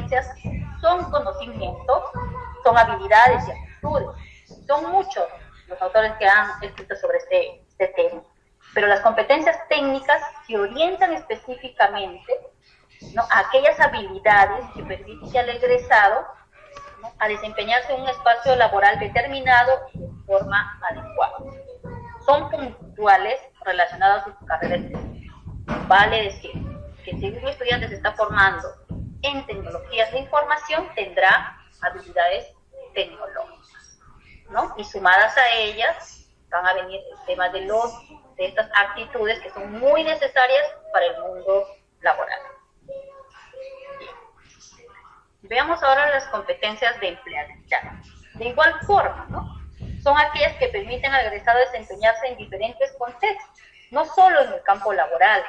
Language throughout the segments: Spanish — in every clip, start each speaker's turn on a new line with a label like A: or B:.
A: competencias son conocimientos, son habilidades y actitudes. Son muchos los autores que han escrito sobre este tema. Pero las competencias técnicas se orientan específicamente, ¿no?, a aquellas habilidades que permiten al egresado, ¿no?, a desempeñarse en un espacio laboral determinado y de forma adecuada. Son puntuales relacionados a su carrera específica. Vale decir que si un estudiante se está formando en tecnologías de información, tendrá habilidades tecnológicas, ¿no? Y sumadas a ellas van a venir el tema de estas actitudes que son muy necesarias para el mundo laboral. Bien. Veamos ahora las competencias de empleabilidad. De igual forma, ¿no?, son aquellas que permiten al egresado desempeñarse en diferentes contextos, no solo en el campo laboral,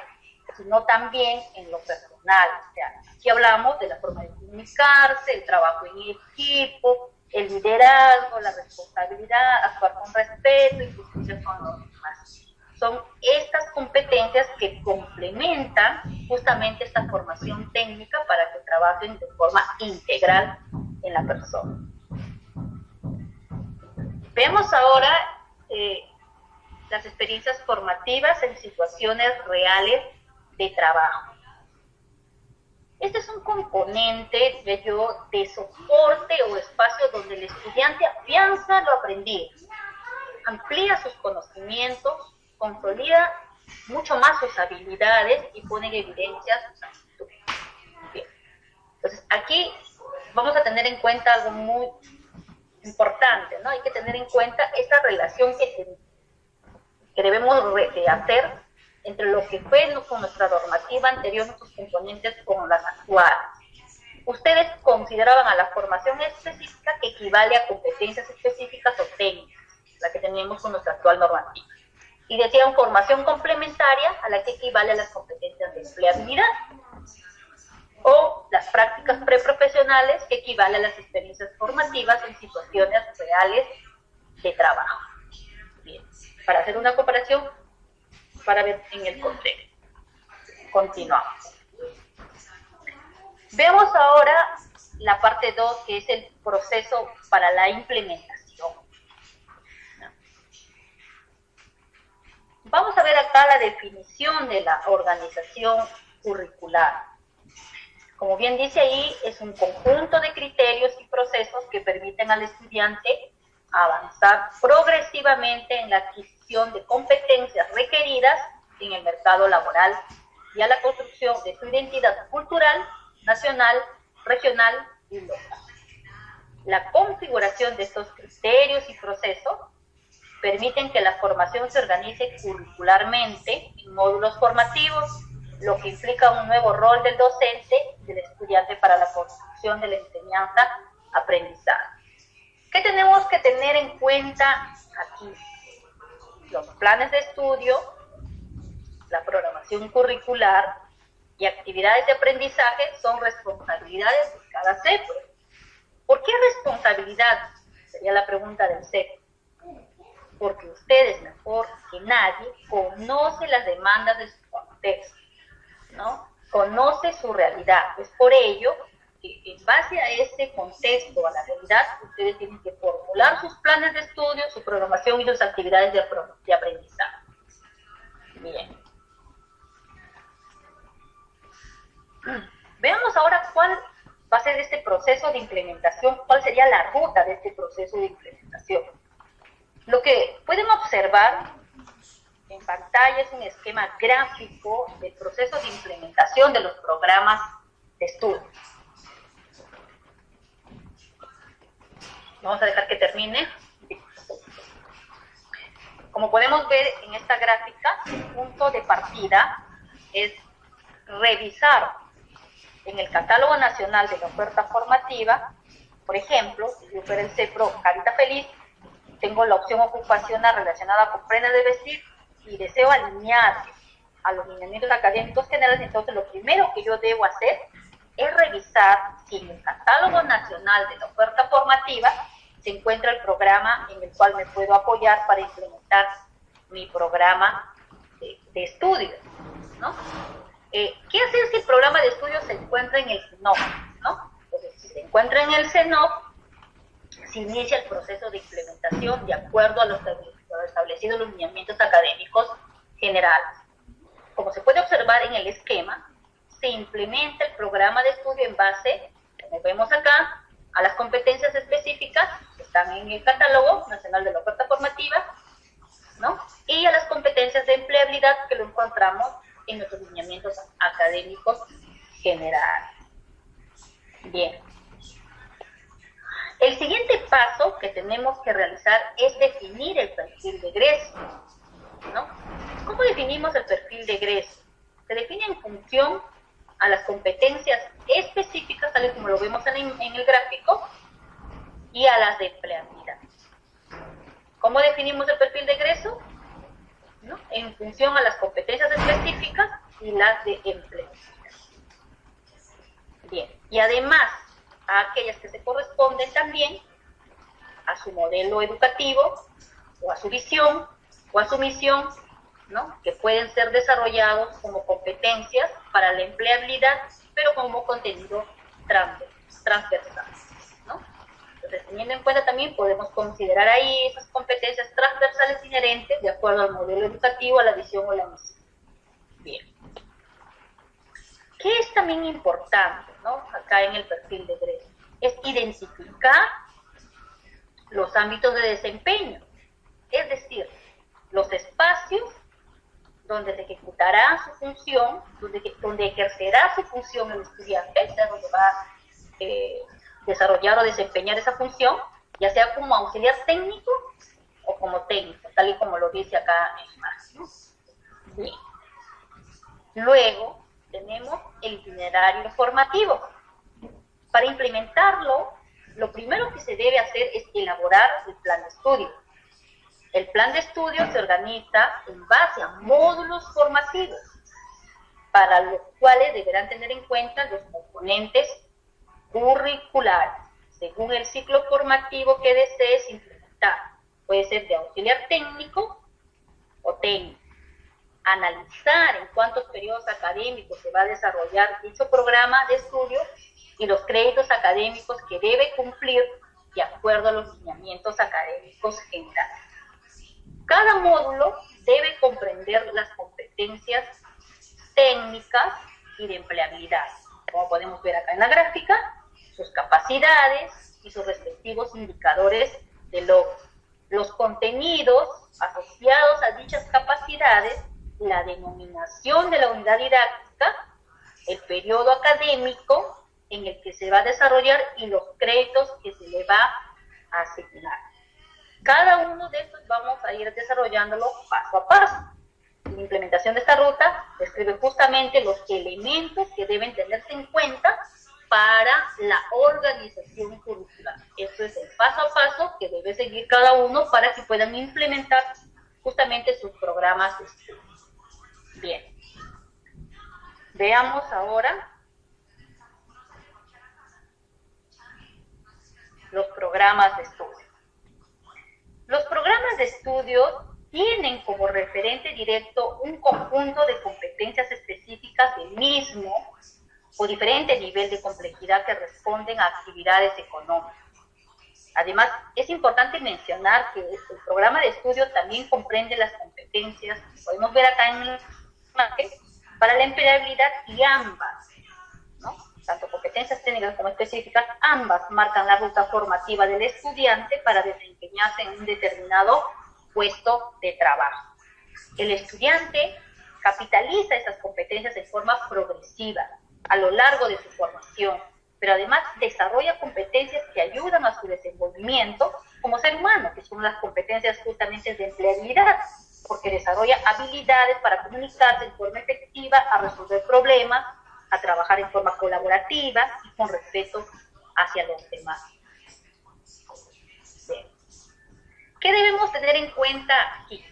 A: sino también en lo personal. O sea, aquí hablamos de la forma de comunicarse, el trabajo en equipo, el liderazgo, la responsabilidad, actuar con respeto y justicia con los demás. Son estas competencias que complementan justamente esta formación técnica para que trabajen de forma integral en la persona. Vemos ahora las experiencias formativas en situaciones reales de trabajo. Este es un componente de soporte o espacio donde el estudiante afianza lo aprendido, amplía sus conocimientos, consolida mucho más sus habilidades y pone en evidencia sus actitudes. Bien. Entonces, aquí vamos a tener en cuenta algo muy importante, ¿no? Hay que tener en cuenta esta relación que debemos hacer entre lo que fue con nuestra normativa anterior, nuestros componentes, con las actuales. Ustedes consideraban a la formación específica que equivale a competencias específicas o técnicas, la que tenemos con nuestra actual normativa. Y decían formación complementaria a la que equivale a las competencias de empleabilidad. O las prácticas preprofesionales que equivalen a las experiencias formativas en situaciones reales de trabajo. Bien, para hacer una comparación, para ver en el contexto. Continuamos. Vemos ahora la parte 2, que es el proceso para la implementación. Vamos a ver acá la definición de la organización curricular. Como bien dice ahí, es un conjunto de criterios y procesos que permiten al estudiante avanzar progresivamente en la adquisición de competencias requeridas en el mercado laboral y a la construcción de su identidad cultural, nacional, regional y local. La configuración de estos criterios y procesos permiten que la formación se organice curricularmente en módulos formativos, lo que implica un nuevo rol del docente y del estudiante para la construcción de la enseñanza-aprendizaje. ¿Qué tenemos que tener en cuenta aquí? Los planes de estudio, la programación curricular y actividades de aprendizaje son responsabilidades de cada CEP. ¿Por qué responsabilidad? Sería la pregunta del CEP. Porque ustedes, mejor que nadie, conocen las demandas de su contexto, ¿no? Conoce su realidad. Es por ello que en base a ese contexto, a la realidad, ustedes tienen que formular sus planes de estudio, su programación y sus actividades de aprendizaje. Bien. Veamos ahora cuál va a ser este proceso de implementación, cuál sería la ruta de este proceso de implementación. Lo que pueden observar en pantalla es un esquema gráfico del proceso de implementación de los programas de estudio. Vamos a dejar que termine. Como podemos ver en esta gráfica, el punto de partida es revisar en el Catálogo Nacional de la Oferta Formativa. Por ejemplo, si yo fuera el CEPRO Carita Feliz, tengo la opción ocupacional relacionada con prendas de vestir y deseo alinear a los lineamientos académicos generales. Entonces, lo primero que yo debo hacer es revisar si en el Catálogo Nacional de la Oferta Formativa se encuentra el programa en el cual me puedo apoyar para implementar mi programa de estudio, ¿no? ¿Qué hacer si el programa de estudio se encuentra en el SINOP, ¿no? encuentra en el CENOC, se inicia el proceso de implementación de acuerdo a lo establecido en los lineamientos académicos generales. Como se puede observar en el esquema, se implementa el programa de estudio en base, como vemos acá, a las competencias específicas que están en el Catálogo Nacional de la Oferta Formativa, ¿no? Y a las competencias de empleabilidad que lo encontramos en nuestros lineamientos académicos generales. Bien. El siguiente paso que tenemos que realizar es definir el perfil de egreso, ¿no? ¿Cómo definimos el perfil de egreso? Se define en función a las competencias específicas, tal y como lo vemos en el gráfico, y a las de empleabilidad. ¿Cómo definimos el perfil de egreso? ¿No? En función a las competencias específicas y las de empleabilidad. Bien, y además a aquellas que se corresponden también a su modelo educativo, o a su visión, o a su misión, ¿no? Que pueden ser desarrollados como competencias para la empleabilidad, pero como contenido transversal, ¿no? Entonces, teniendo en cuenta también, podemos considerar ahí esas competencias transversales inherentes de acuerdo al modelo educativo, a la visión o la misión. Bien. ¿Qué es también importante, ¿no? Acá en el perfil de egreso? Es identificar los ámbitos de desempeño, es decir, los espacios donde se ejecutará su función, donde ejercerá su función el estudiante, o sea, donde va a desarrollar o desempeñar esa función, ya sea como auxiliar técnico o como técnico, tal y como lo dice acá en imagen. Bien. Luego tenemos el itinerario formativo. Para implementarlo, lo primero que se debe hacer es elaborar el plan de estudio. El plan de estudio se organiza en base a módulos formativos, para los cuales deberán tener en cuenta los componentes curriculares, según el ciclo formativo que desees implementar. Puede ser de auxiliar técnico o técnico. Analizar en cuántos periodos académicos se va a desarrollar dicho programa de estudio y los créditos académicos que debe cumplir de acuerdo a los lineamientos académicos generales. Cada módulo debe comprender las competencias técnicas y de empleabilidad, como podemos ver acá en la gráfica, sus capacidades y sus respectivos indicadores de logro, los contenidos asociados a dichas capacidades, la denominación de la unidad didáctica, el periodo académico en el que se va a desarrollar y los créditos que se le va a asignar. Cada uno de estos vamos a ir desarrollándolo paso a paso. La implementación de esta ruta describe justamente los elementos que deben tenerse en cuenta para la organización curricular. Esto es el paso a paso que debe seguir cada uno para que puedan implementar justamente sus programas de estudio. Bien. Veamos ahora los programas de estudio. Los programas de estudio tienen como referente directo un conjunto de competencias específicas del mismo o diferente nivel de complejidad que responden a actividades económicas. Además, es importante mencionar que el programa de estudio también comprende las competencias, podemos ver acá en el imagen, para la empleabilidad, y ambas, ¿no? Tanto competencias técnicas como específicas, ambas marcan la ruta formativa del estudiante para desempeñarse en un determinado puesto de trabajo. El estudiante capitaliza esas competencias de forma progresiva a lo largo de su formación, pero además desarrolla competencias que ayudan a su desenvolvimiento como ser humano, que son las competencias justamente de empleabilidad, porque desarrolla habilidades para comunicarse en forma efectiva, a resolver problemas, a trabajar en forma colaborativa y con respeto hacia los demás. Bien. ¿Qué debemos tener en cuenta aquí?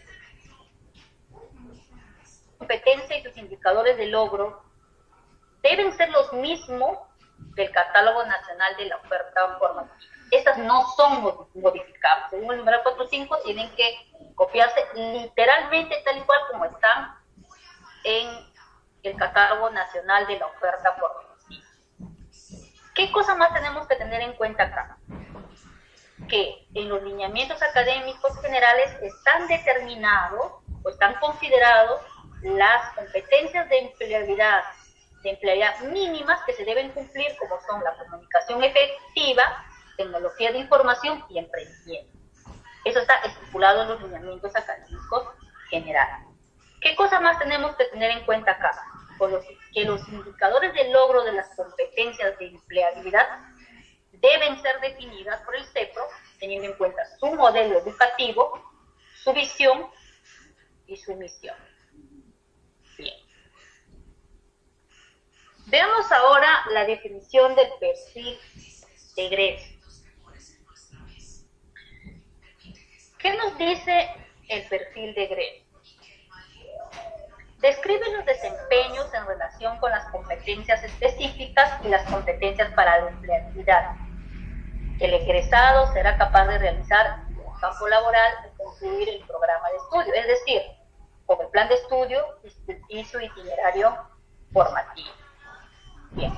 A: Competencia y sus indicadores de logro deben ser los mismos del Catálogo Nacional de la Oferta Formativa. Estas no son modificables. Según el número 45, tienen que copiarse literalmente tal y cual como están en el Catálogo Nacional de la Oferta Formativa. ¿Qué cosa más tenemos que tener en cuenta acá? Que en los lineamientos académicos generales están determinados o están considerados las competencias de empleabilidad mínimas que se deben cumplir, como son la comunicación efectiva, tecnología de información y emprendimiento. Eso está estipulado en los lineamientos académicos generales. ¿Qué cosa más tenemos que tener en cuenta acá? Que los indicadores de logro de las competencias de empleabilidad deben ser definidas por el CEPRO, teniendo en cuenta su modelo educativo, su visión y su misión. Bien. Veamos ahora la definición del perfil de egreso. ¿Qué nos dice el perfil de egreso? Describe los desempeños en relación con las competencias específicas y las competencias para la empleabilidad. El egresado será capaz de realizar en el campo laboral y concluir el programa de estudio, es decir, con el plan de estudio y su itinerario formativo. Bien.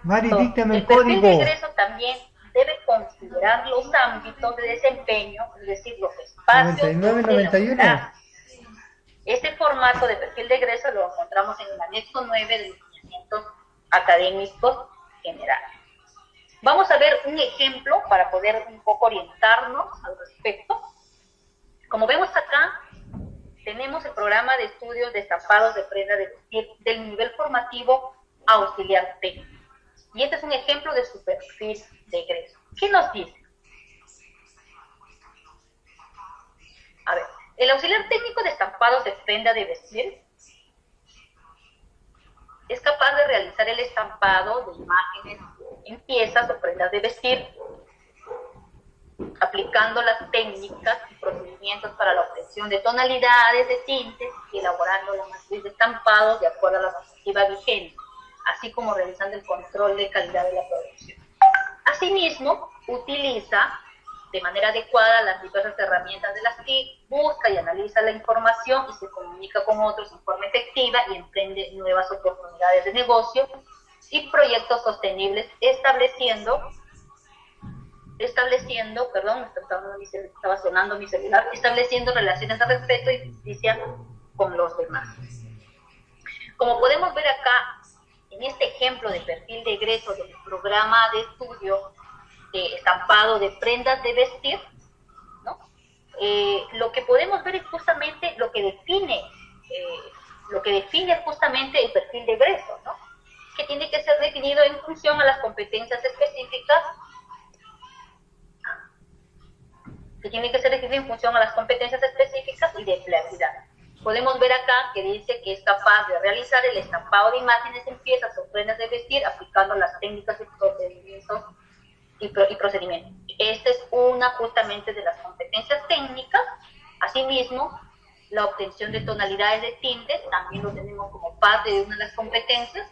B: Mari, díctame
A: el perfil de egreso también debe considerar los ámbitos de desempeño, es decir, los espacios
B: 99-91.
A: Este formato de perfil de egreso lo encontramos en el anexo 9 de los lineamientos académicos generales. Vamos a ver un ejemplo para poder un poco orientarnos al respecto. Como vemos acá, tenemos el programa de estudios de estampados de prenda de vestir del nivel formativo auxiliar técnico. Y este es un ejemplo de su perfil de egreso. ¿Qué nos dice? A ver, el auxiliar técnico de estampados de prenda de vestir es capaz de realizar el estampado de imágenes en piezas o prendas de vestir, aplicando las técnicas y procedimientos para la obtención de tonalidades de tintes y elaborando la matriz de estampados de acuerdo a la normativa vigente, así como realizando el control de calidad de la producción. Asimismo, utiliza de manera adecuada las diversas herramientas de las TIC, busca y analiza la información y se comunica con otros en forma efectiva y emprende nuevas oportunidades de negocio y proyectos sostenibles, estableciendo, estaba sonando mi celular, estableciendo relaciones de respeto y justicia con los demás. Como podemos ver acá, en este ejemplo de perfil de egreso del programa de estudio de estampado de prendas de vestir, ¿no? Lo que podemos ver es justamente lo que define justamente el perfil de egreso, ¿no? Que tiene que ser definido en función a las competencias específicas, y de empleabilidad. Podemos ver acá que dice que es capaz de realizar el estampado de imágenes en piezas o prendas de vestir aplicando las técnicas y procedimientos. Esta es una justamente de las competencias técnicas. Asimismo, la obtención de tonalidades de tintes también lo tenemos como parte de una de las competencias.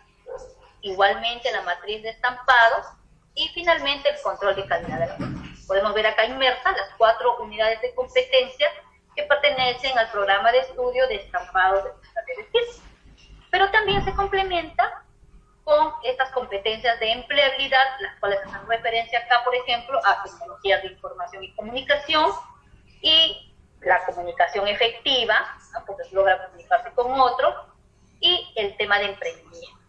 A: Igualmente la matriz de estampados y finalmente el control de calidad de la producción. Podemos ver acá inmersas las 4 unidades de competencia que pertenecen al programa de estudio de estampados de vestir. Pero también se complementa con estas competencias de empleabilidad, las cuales hacen referencia acá, por ejemplo, a tecnologías de información y comunicación y la comunicación efectiva, ¿no? Porque logra comunicarse con otros, y el tema de emprendimiento.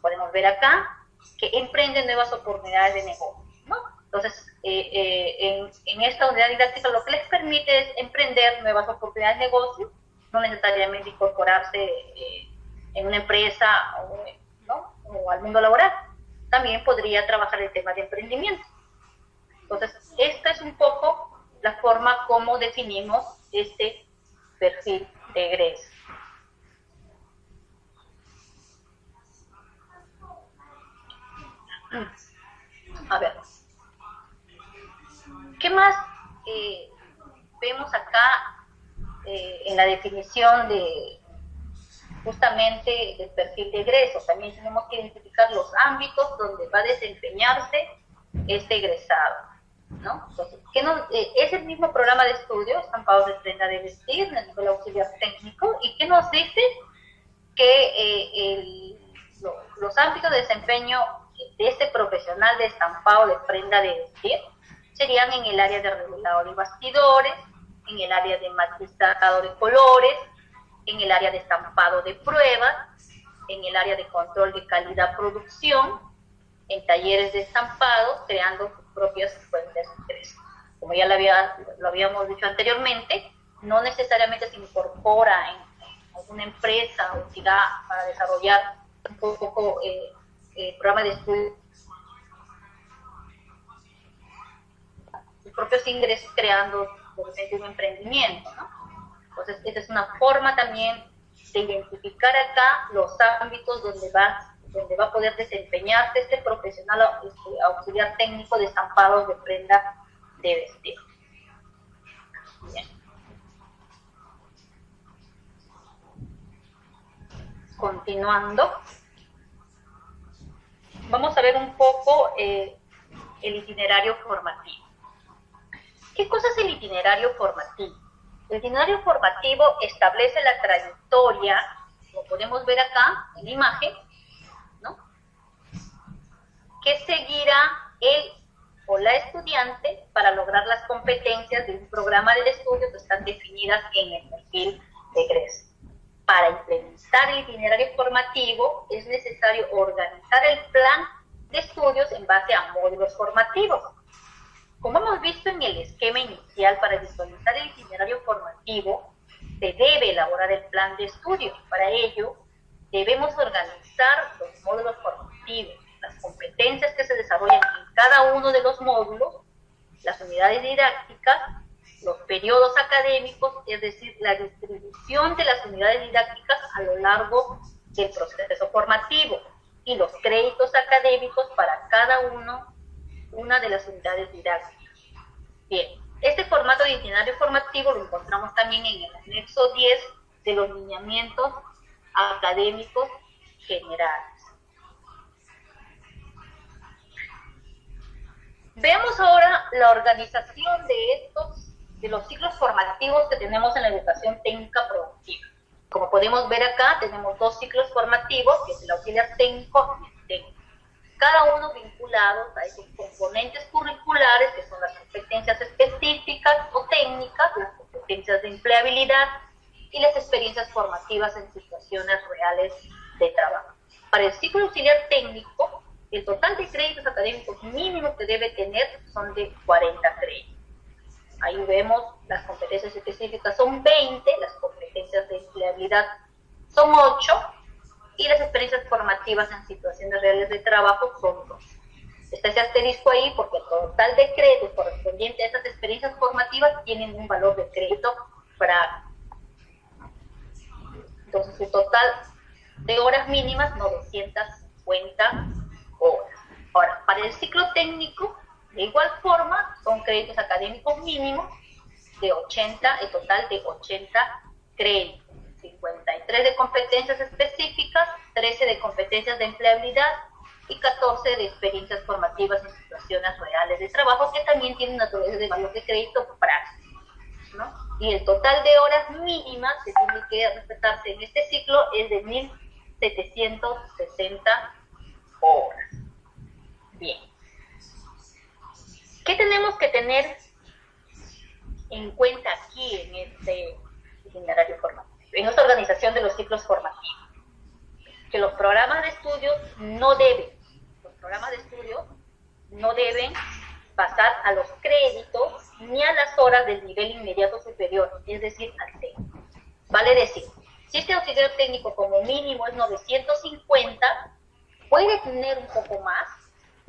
A: Podemos ver acá que emprende nuevas oportunidades de negocio, ¿no? Entonces, en esta unidad didáctica lo que les permite es emprender nuevas oportunidades de negocio, no necesariamente incorporarse en una empresa ¿no? O al mundo laboral. También podría trabajar el tema de emprendimiento. Entonces, esta es un poco la forma como definimos este perfil de egreso. A ver, ¿qué más vemos acá en la definición de justamente del perfil de egreso? También tenemos que identificar los ámbitos donde va a desempeñarse este egresado, ¿no? Entonces, es el mismo programa de estudio, estampados de prenda de vestir, en el nivel auxiliar técnico, y que nos dice que los ámbitos de desempeño de este profesional de estampado de prenda de vestir serían en el área de revelado de bastidores, en el área de matizado de colores, en el área de estampado de pruebas, en el área de control de calidad producción, en talleres de estampado, creando sus propias fuentes de ingresos. Como ya lo habíamos dicho anteriormente, no necesariamente se incorpora en alguna empresa o entidad para desarrollar un poco programa de estudio, sus propios ingresos creando de repente un emprendimiento, ¿no? Entonces, esa es una forma también de identificar acá los ámbitos donde va a poder desempeñarse este profesional auxiliar técnico de estampados de prenda de vestir. Bien. Continuando, vamos a ver un poco el itinerario formativo. ¿Qué cosa es el itinerario formativo? El itinerario formativo establece la trayectoria, como podemos ver acá en la imagen, ¿no?, que seguirá el o la estudiante para lograr las competencias de un programa de estudio que están definidas en el perfil de egreso. Para implementar el itinerario formativo es necesario organizar el plan de estudios en base a módulos formativos. Como hemos visto en el esquema inicial, para visualizar el itinerario formativo se debe elaborar el plan de estudio. Para ello debemos organizar los módulos formativos, las competencias que se desarrollan en cada uno de los módulos, las unidades didácticas, los periodos académicos, es decir, la distribución de las unidades didácticas a lo largo del proceso formativo, y los créditos académicos para cada una de las unidades didácticas. Bien, este formato de itinerario formativo lo encontramos también en el anexo 10 de los lineamientos académicos generales. Veamos ahora la organización de los ciclos formativos que tenemos en la educación técnica productiva. Como podemos ver acá, tenemos dos ciclos formativos, que es el auxiliar técnico y el técnico. Cada uno vinculados a esos componentes curriculares, que son las competencias específicas o técnicas, las competencias de empleabilidad y las experiencias formativas en situaciones reales de trabajo. Para el ciclo auxiliar técnico, el total de créditos académicos mínimos que debe tener son de 40 créditos. Ahí vemos las competencias específicas son 20, las competencias de empleabilidad son 8, y las experiencias formativas en situaciones reales de trabajo son 2. Está ese asterisco ahí porque el total de créditos correspondiente a esas experiencias formativas tienen un valor de crédito práctico. Entonces, su total de horas mínimas, 950 horas. Ahora, para el ciclo técnico, de igual forma, son créditos académicos mínimos de 80, el total de 80 créditos. 53 de competencias específicas, 13 de competencias de empleabilidad y 14 de experiencias formativas en situaciones reales de trabajo, que también tienen naturaleza de valor de crédito práctico, ¿no? Y el total de horas mínimas que tiene que respetarse en este ciclo es de 1.760 horas. Bien. ¿Qué tenemos que tener en cuenta aquí en este itinerario formativo, en esta organización de los ciclos formativos? Que los programas de estudios no deben pasar a los créditos ni a las horas del nivel inmediato superior, es decir, al técnico. Vale decir, si este auxiliar técnico como mínimo es 950, puede tener un poco más,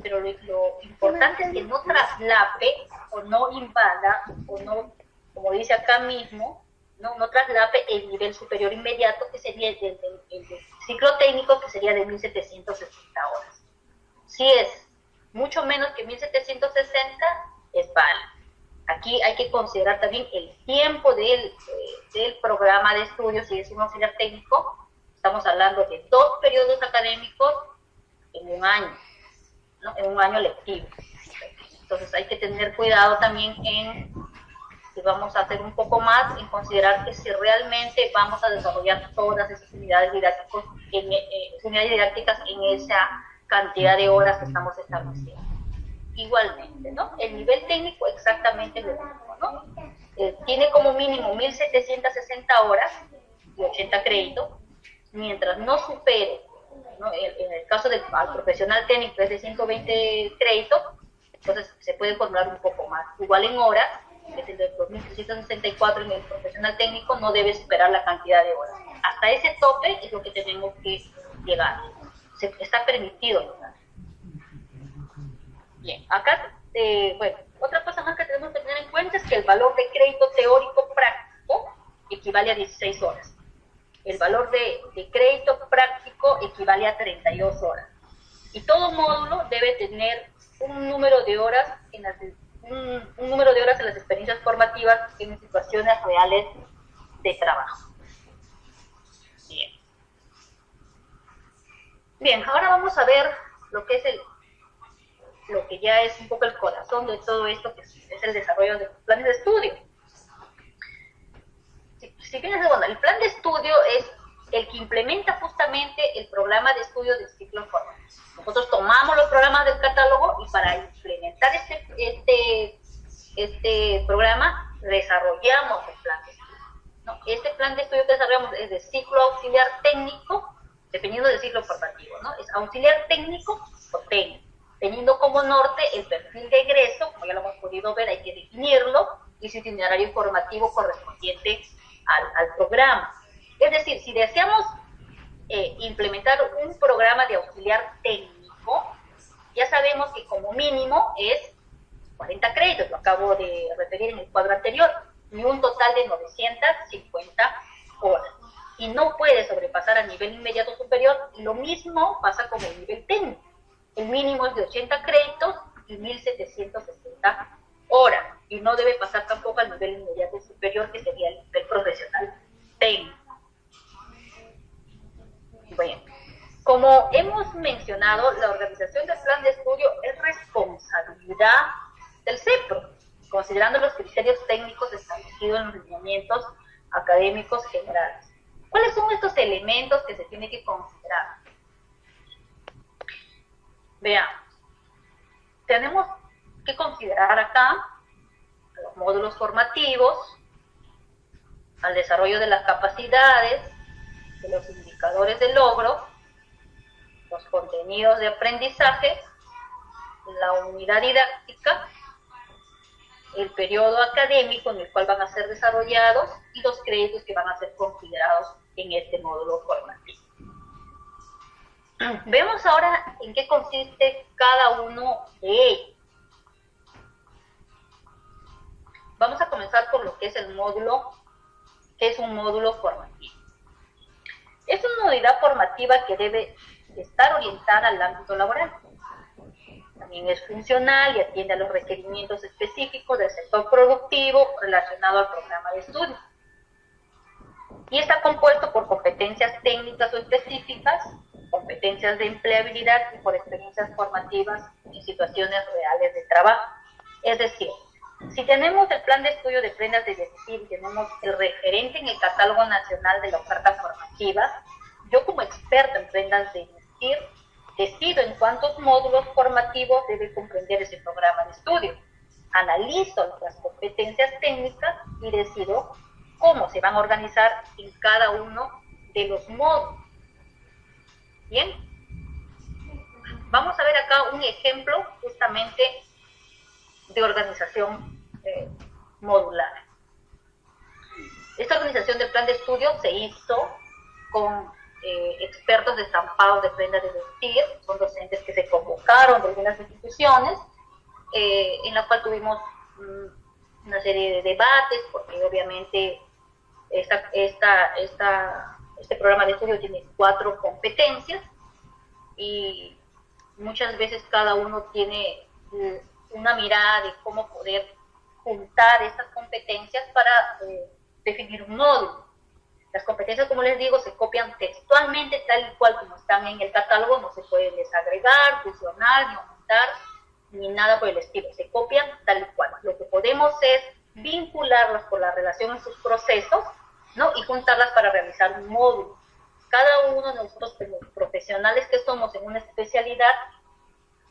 A: pero lo importante es que no traslape o no invada o no, como dice acá mismo, no traslape el nivel superior inmediato, que sería el ciclo técnico, que sería de 1.760 horas. Si es mucho menos que 1.760, es válido. Aquí hay que considerar también el tiempo del programa de estudios. Si es un auxiliar técnico, estamos hablando de 2 periodos académicos en un año, ¿no? En un año lectivo. Entonces hay que tener cuidado también si vamos a hacer un poco más, en considerar que si realmente vamos a desarrollar todas esas unidades didácticas en cantidad de horas que estamos estableciendo. Igualmente, ¿no? El nivel técnico exactamente lo mismo, ¿no? Tiene como mínimo 1.760 horas y 80 créditos, mientras no supere, ¿no? En el caso del profesional técnico es de 120 créditos, entonces se puede formular un poco más. Igual en horas, que es el de 2.364 en el profesional técnico, no debe superar la cantidad de horas. Hasta ese tope es lo que tenemos que llegar. Está permitido, ¿no? Bien, acá, bueno, otra cosa más que tenemos que tener en cuenta es que el valor de crédito teórico práctico equivale a 16 horas. El valor de crédito práctico equivale a 32 horas. Y todo módulo debe tener un número de horas en las experiencias formativas en situaciones reales de trabajo. Bien, ahora vamos a ver lo que es lo que ya es un poco el corazón de todo esto, que es el desarrollo de los planes de estudio. Si fíjense, bueno, el plan de estudio es el que implementa justamente el programa de estudio del ciclo formativo. Nosotros tomamos los programas del catálogo y para implementar este programa desarrollamos el plan de estudio, ¿no? Este plan de estudio que desarrollamos es de ciclo auxiliar técnico, dependiendo del ciclo formativo, ¿no? Es auxiliar técnico o técnico, teniendo como norte el perfil de egreso, como ya lo hemos podido ver, hay que definirlo, y su itinerario formativo correspondiente al programa. Es decir, si deseamos implementar un programa de auxiliar técnico, ya sabemos que como mínimo es 40 créditos, lo acabo de referir en el cuadro anterior, y un total de 950 horas. Y no puede sobrepasar a nivel inmediato superior, y lo mismo pasa con el nivel técnico. El mínimo es de 80 créditos y 1.760 horas, y no debe pasar tampoco al nivel inmediato superior, que sería el nivel profesional técnico. Bueno, como hemos mencionado, la organización del plan de estudio es responsabilidad del CEPRO, considerando los criterios técnicos establecidos en los lineamientos académicos generales. ¿Cuáles son estos elementos que se tienen que considerar? Vean, tenemos que considerar acá los módulos formativos, al desarrollo de las capacidades, de los indicadores de logro, los contenidos de aprendizaje, la unidad didáctica, el periodo académico en el cual van a ser desarrollados y los créditos que van a ser considerados en este módulo formativo. Vemos ahora en qué consiste cada uno de ellos. Vamos a comenzar por lo que es el módulo, que es un módulo formativo. Es una unidad formativa que debe estar orientada al ámbito laboral. También es funcional y atiende a los requerimientos específicos del sector productivo relacionado al programa de estudio. Y está compuesto por competencias técnicas o específicas, competencias de empleabilidad y por experiencias formativas en situaciones reales de trabajo. Es decir, si tenemos el plan de estudio de prendas de vestir y tenemos el referente en el catálogo nacional de la oferta formativa, yo como experto en prendas de vestir decido en cuántos módulos formativos debe comprender ese programa de estudio. Analizo las competencias técnicas y decido cómo se van a organizar en cada uno de los módulos. Bien, vamos a ver acá un ejemplo justamente de organización modular. Esta organización del plan de estudio se hizo con expertos de estampados de prendas de vestir, son docentes que se convocaron de algunas instituciones, en la cual tuvimos una serie de debates, porque obviamente este programa de estudio tiene 4 competencias y muchas veces cada uno tiene una mirada de cómo poder juntar estas competencias para definir un módulo. Las competencias, como les digo, se copian textualmente tal y cual como están en el catálogo, no se pueden desagregar, fusionar, ni aumentar, ni nada por el estilo, se copian tal y cual. Lo que podemos es vincularlas por la relación en sus procesos, ¿no? Y juntarlas para realizar un módulo. cada uno de nosotros como profesionales que somos en una especialidad,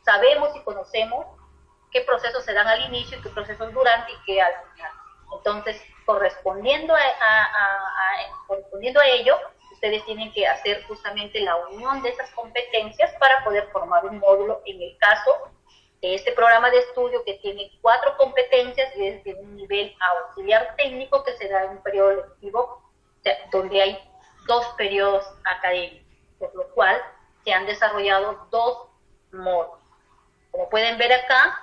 A: sabemos y conocemos qué procesos se dan al inicio, qué procesos durante y qué al final. Entonces, correspondiendo a ello, ustedes tienen que hacer justamente la unión de esas competencias para poder formar un módulo. En el caso de este programa de estudio, que tiene 4 competencias, desde un nivel auxiliar técnico que se da en un periodo lectivo, o sea, donde hay 2 periodos académicos, por lo cual se han desarrollado 2 módulos. Como pueden ver acá,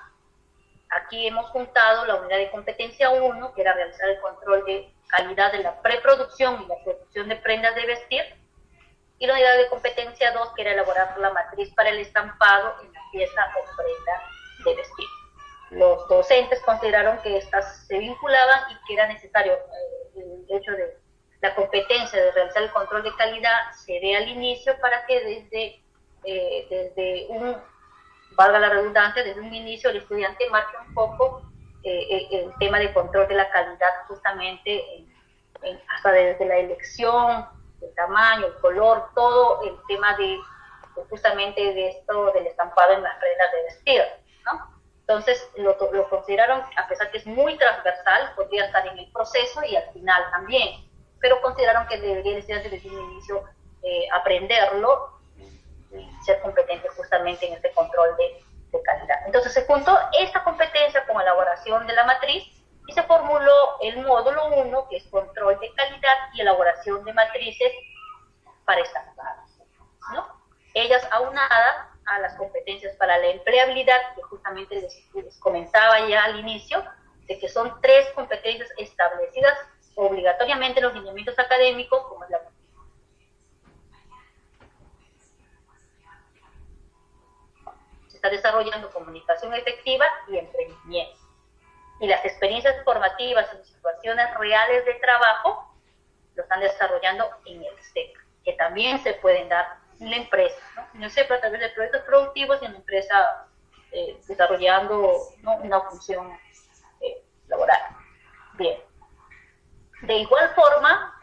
A: aquí hemos juntado la unidad de competencia 1, que era realizar el control de calidad de la preproducción y la producción de prendas de vestir, y la unidad de competencia 2, que era elaborar la matriz para el estampado en la pieza o prenda de vestir. Los docentes consideraron que estas se vinculaban y que era necesario el hecho de la competencia de realizar el control de calidad se dé al inicio para que desde un, valga la redundancia, desde un inicio el estudiante marque un poco el tema de control de la calidad, justamente hasta desde la elección, el tamaño, el color, todo el tema de justamente de esto del estampado en las prendas de vestir, ¿no? Entonces lo consideraron, a pesar que es muy transversal, podría estar en el proceso y al final también, pero consideraron que debería el estudiante desde un inicio aprenderlo y ser competente justamente en este control de calidad. Entonces se juntó esta competencia con elaboración de la matriz y se formuló el módulo 1, que es control de calidad y elaboración de matrices para estampados, ¿no? Ellas aunadas a las competencias para la empleabilidad, que justamente les comentaba ya al inicio, de que son 3 competencias establecidas obligatoriamente en los lineamientos académicos, como es la está desarrollando comunicación efectiva y emprendimiento. Y las experiencias formativas en situaciones reales de trabajo lo están desarrollando en el SEC, que también se pueden dar en la empresa, ¿no? En el SEC a través de proyectos productivos y en la empresa desarrollando, ¿no?, una función laboral. Bien. De igual forma,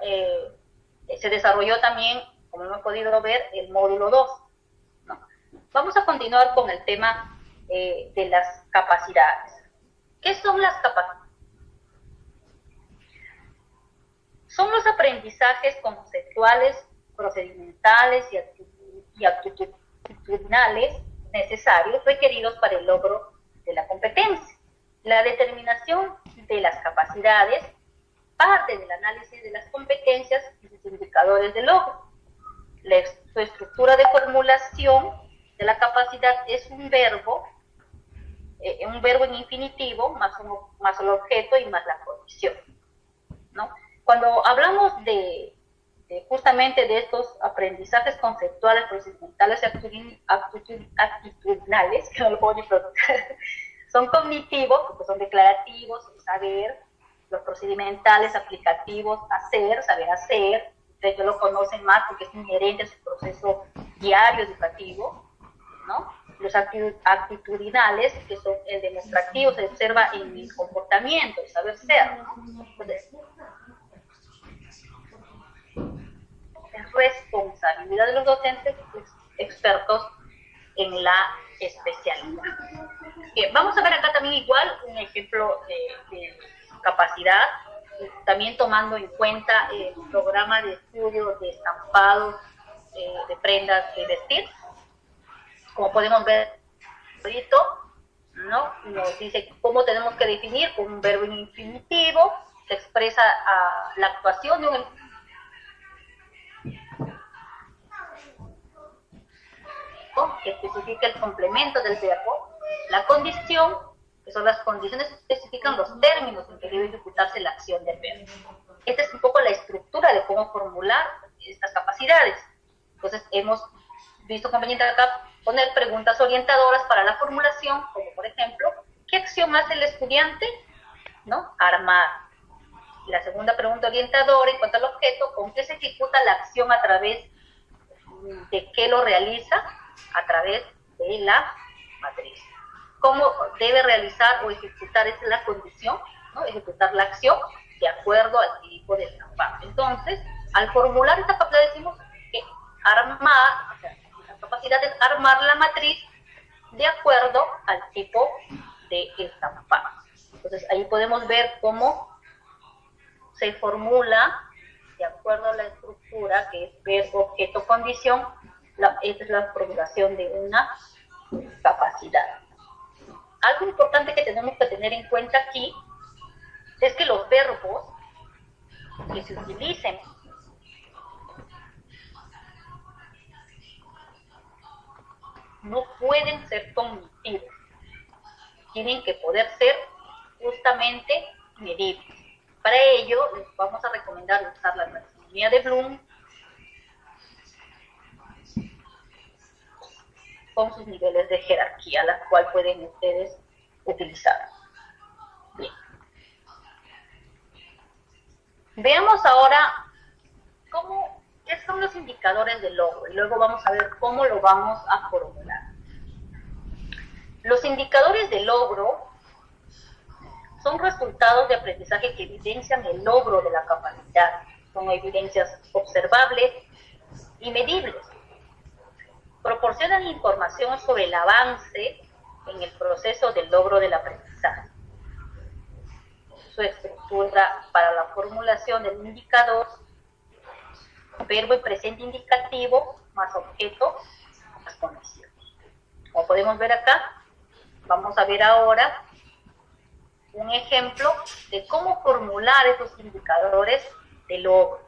A: se desarrolló también, como hemos podido ver, el módulo 2. Vamos a continuar con el tema de las capacidades. ¿Qué son las capacidades? Son los aprendizajes conceptuales, procedimentales y actitudinales necesarios requeridos para el logro de la competencia. La determinación de las capacidades parte del análisis de las competencias y sus indicadores de logro. Su estructura de formulación de la capacidad es un verbo en infinitivo, más el objeto y más la condición, ¿no? Cuando hablamos justamente de estos aprendizajes conceptuales, procedimentales y actitudinales, que no lo puedo ni pronunciar, son cognitivos, porque son declarativos, saber, los procedimentales, aplicativos, saber hacer, ustedes lo conocen más porque es inherente a su proceso diario educativo, ¿no? Los actitudinales, que son el demostrativo, se observa en el comportamiento, el saber ser, ¿no? Entonces, es responsabilidad de los docentes expertos en la especialidad. Bien, vamos a ver acá también igual un ejemplo de capacidad, también tomando en cuenta el programa de estudio de estampados de prendas de vestir. Como podemos ver, ¿no?, nos dice cómo tenemos que definir con un verbo en infinitivo, que expresa la actuación de un que especifica el complemento del verbo, la condición, que son las condiciones que especifican los términos en que debe ejecutarse la acción del verbo. Esta es un poco la estructura de cómo formular estas capacidades. Entonces, hemos visto conveniente acá poner preguntas orientadoras para la formulación, como por ejemplo, ¿qué acción hace el estudiante? ¿No? Armar. La segunda pregunta orientadora en cuanto al objeto, ¿con qué se ejecuta la acción a través de qué lo realiza? A través de la matriz. ¿Cómo debe realizar o ejecutar? Esa es la condición, ¿no? Ejecutar la acción de acuerdo al tipo de estampado. Entonces, al formular esta capacidad decimos que armar, o sea, la capacidad es armar la matriz de acuerdo al tipo de estampado. Entonces ahí podemos ver cómo se formula de acuerdo a la estructura que es verbo, objeto, condición. Esta es la formulación de una capacidad. Algo importante que tenemos que tener en cuenta aquí es que los verbos que se utilicen no pueden ser cognitivos, tienen que poder ser justamente medibles. Para ello, les vamos a recomendar usar la taxonomía de Bloom con sus niveles de jerarquía, la cual pueden ustedes utilizar. Bien. Veamos ahora qué son los indicadores de logro, y luego vamos a ver cómo lo vamos a formular. Los indicadores de logro son resultados de aprendizaje que evidencian el logro de la capacidad. Son evidencias observables y medibles. Proporcionan información sobre el avance en el proceso del logro del aprendizaje. Su estructura para la formulación del indicador: verbo en presente indicativo más objeto más condición. Como podemos ver acá, vamos a ver ahora un ejemplo de cómo formular esos indicadores de logro.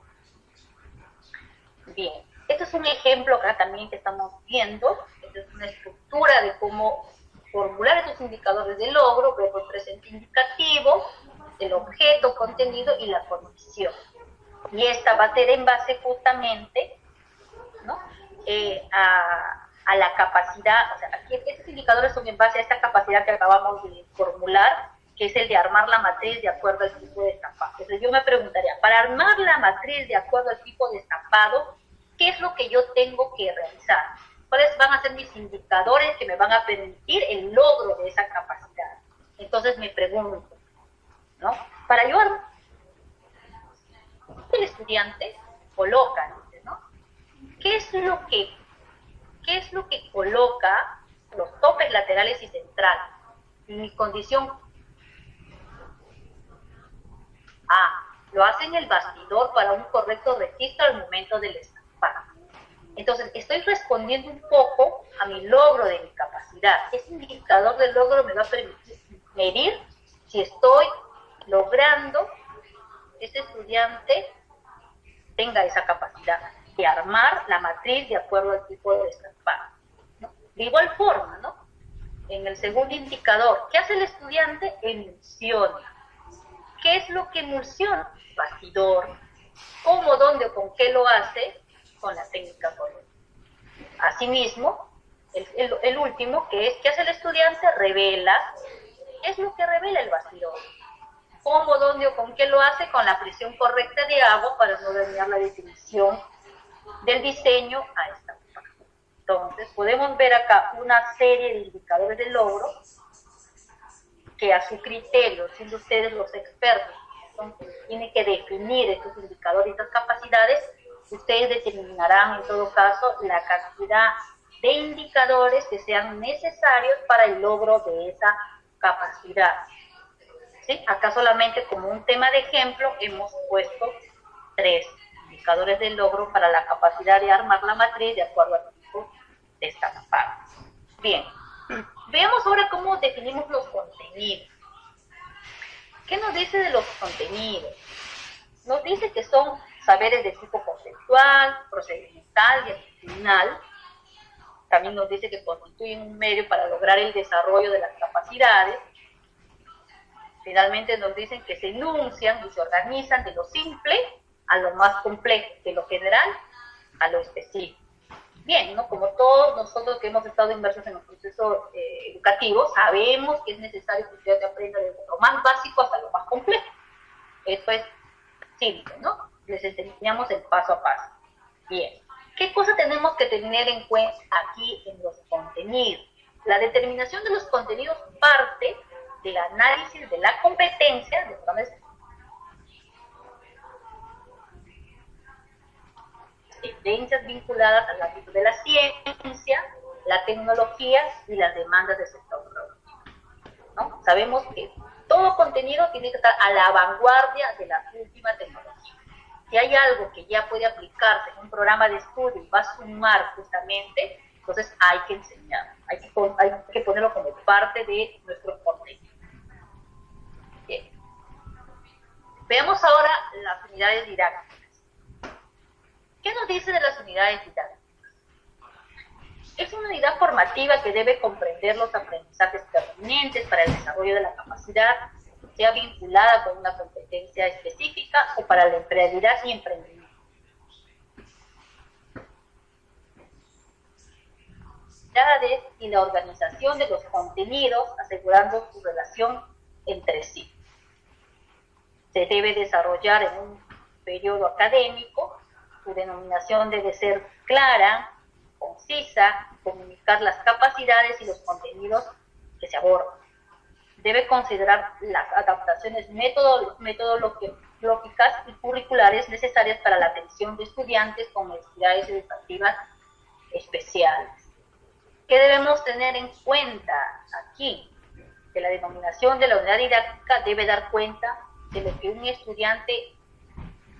A: Bien, este es un ejemplo acá también que estamos viendo. Esta es una estructura de cómo formular esos indicadores de logro: verbo en presente indicativo, el objeto, contenido y la condición. Y esta va a ser en base justamente, ¿no?, a la capacidad. O sea, aquí estos indicadores son en base a esta capacidad que acabamos de formular, que es el de armar la matriz de acuerdo al tipo de estampado. Entonces yo me preguntaría, para armar la matriz de acuerdo al tipo de estampado, ¿qué es lo que yo tengo que realizar? ¿Cuáles van a ser mis indicadores que me van a permitir el logro de esa capacidad? Entonces me pregunto, ¿no?, para yo armar, el estudiante coloca, ¿no?, ¿qué es lo que coloca los topes laterales y centrales? Mi condición A, lo hace en el bastidor para un correcto registro al momento del estampado. Entonces, estoy respondiendo un poco a mi logro de mi capacidad. Ese indicador de logro me va a permitir medir si estoy logrando que este estudiante tenga esa capacidad de armar la matriz de acuerdo al tipo de estampado, ¿no? De igual forma, ¿no?, en el segundo indicador, ¿qué hace el estudiante? Emulsiona. ¿Qué es lo que emulsiona? Bastidor. ¿Cómo, dónde o con qué lo hace? Con la técnica correcta. Asimismo, el último, que es, ¿qué hace el estudiante? Revela. ¿Qué es lo que revela el bastidor? ¿Cómo, dónde o con qué lo hace? Con la presión correcta de agua para no dañar la definición del diseño a esta parte. Entonces, podemos ver acá una serie de indicadores de logro que a su criterio, siendo ustedes los expertos, tienen que definir estos indicadores y estas capacidades. Ustedes determinarán en todo caso la cantidad de indicadores que sean necesarios para el logro de esa capacidad. ¿Sí? Acá solamente como un tema de ejemplo hemos puesto 3 indicadores de logro para la capacidad de armar la matriz de acuerdo al tipo de estampado. Bien, veamos ahora cómo definimos los contenidos. ¿Qué nos dice de los contenidos? Nos dice que son saberes de tipo conceptual, procedimental y actitudinal. También nos dice que constituyen un medio para lograr el desarrollo de las capacidades. Finalmente nos dicen que se enuncian y se organizan de lo simple a lo más complejo, de lo general a lo específico. Bien, ¿no?, como todos nosotros que hemos estado inmersos en los procesos educativos, sabemos que es necesario que ustedes aprendan desde lo más básico hasta lo más complejo. Esto es simple, ¿no? Les enseñamos el paso a paso. Bien, ¿qué cosa tenemos que tener en cuenta aquí en los contenidos? La determinación de los contenidos parte del análisis de la competencia, tendencias vinculadas al ámbito de la ciencia, la tecnología y las demandas del sector productivo, ¿no? Sabemos que todo contenido tiene que estar a la vanguardia de la última tecnología. Si hay algo que ya puede aplicarse en un programa de estudio y va a sumar justamente, entonces hay que enseñar, hay que ponerlo como parte de nuestro contenido. Bien. Veamos ahora las unidades didácticas. ¿Qué nos dice de las unidades didácticas? Es una unidad formativa que debe comprender los aprendizajes pertinentes para el desarrollo de la capacidad, sea vinculada con una competencia específica o para la empleabilidad y emprendimiento. Y la organización de los contenidos, asegurando su relación entre sí. Se debe desarrollar en un periodo académico, su denominación debe ser clara, concisa, comunicar las capacidades y los contenidos que se abordan. Debe considerar las adaptaciones metodológicas y curriculares necesarias para la atención de estudiantes con necesidades educativas especiales. ¿Qué debemos tener en cuenta aquí? Que la denominación de la unidad didáctica debe dar cuenta de lo que un estudiante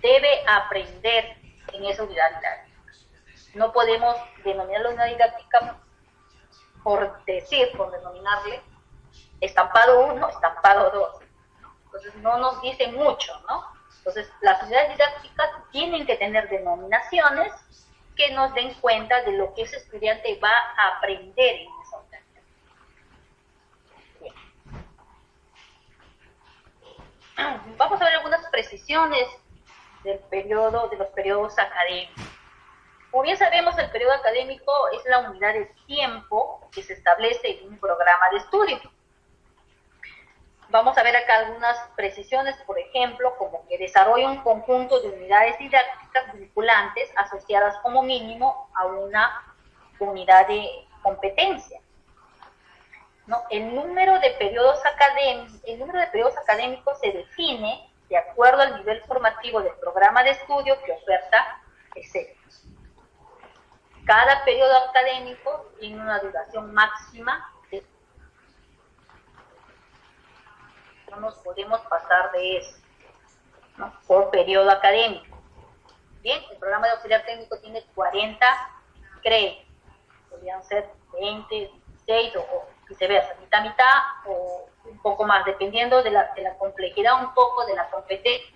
A: debe aprender en esa unidad didáctica. No podemos denominar la unidad didáctica por denominarle estampado 1, estampado 2. Entonces no nos dice mucho, ¿no? Entonces las unidades didácticas tienen que tener denominaciones que nos den cuenta de lo que ese estudiante va a aprender en esa unidad. Bien. Vamos a ver algunas precisiones de los periodos académicos. Como bien sabemos, el periodo académico es la unidad de tiempo que se establece en un programa de estudio. Vamos a ver acá algunas precisiones, por ejemplo, como que desarrolla un conjunto de unidades didácticas vinculantes asociadas como mínimo a una unidad de competencia, ¿no? El número de periodos académicos se define de acuerdo al nivel formativo del programa de estudio que oferta el centro. Cada periodo académico tiene una duración máxima. No nos podemos pasar de eso, ¿no? Por periodo académico. Bien, el programa de auxiliar técnico tiene 40 créditos. Podrían ser 20, 16 o viceversa, mitad o un poco más, dependiendo de la complejidad un poco de la competencia.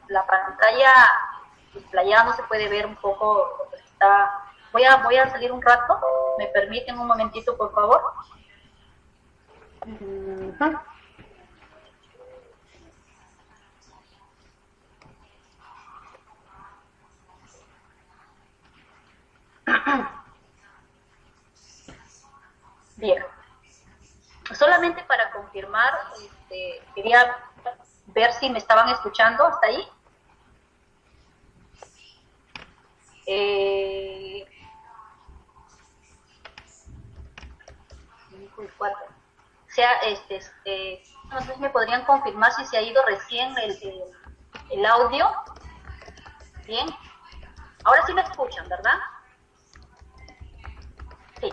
A: La pantalla desplayada no se puede ver un poco lo que está. Voy a salir un rato. ¿Me permiten un momentito, por favor? Bien. Solamente para confirmar, quería ver si me estaban escuchando hasta ahí. 4. No sé si me podrían confirmar si se ha ido recién el audio. Bien. Ahora sí me escuchan, ¿verdad? Sí.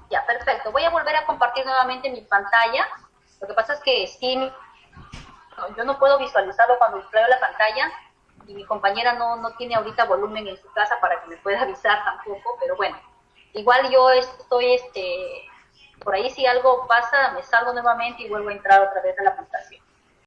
A: Ya, perfecto. Voy a volver a compartir nuevamente mi pantalla. Lo que pasa es que sí, yo no puedo visualizarlo cuando empleo la pantalla y mi compañera no tiene ahorita volumen en su casa para que me pueda avisar tampoco, pero bueno, igual yo estoy, por ahí si algo pasa, me salgo nuevamente y vuelvo a entrar otra vez a la aplicación.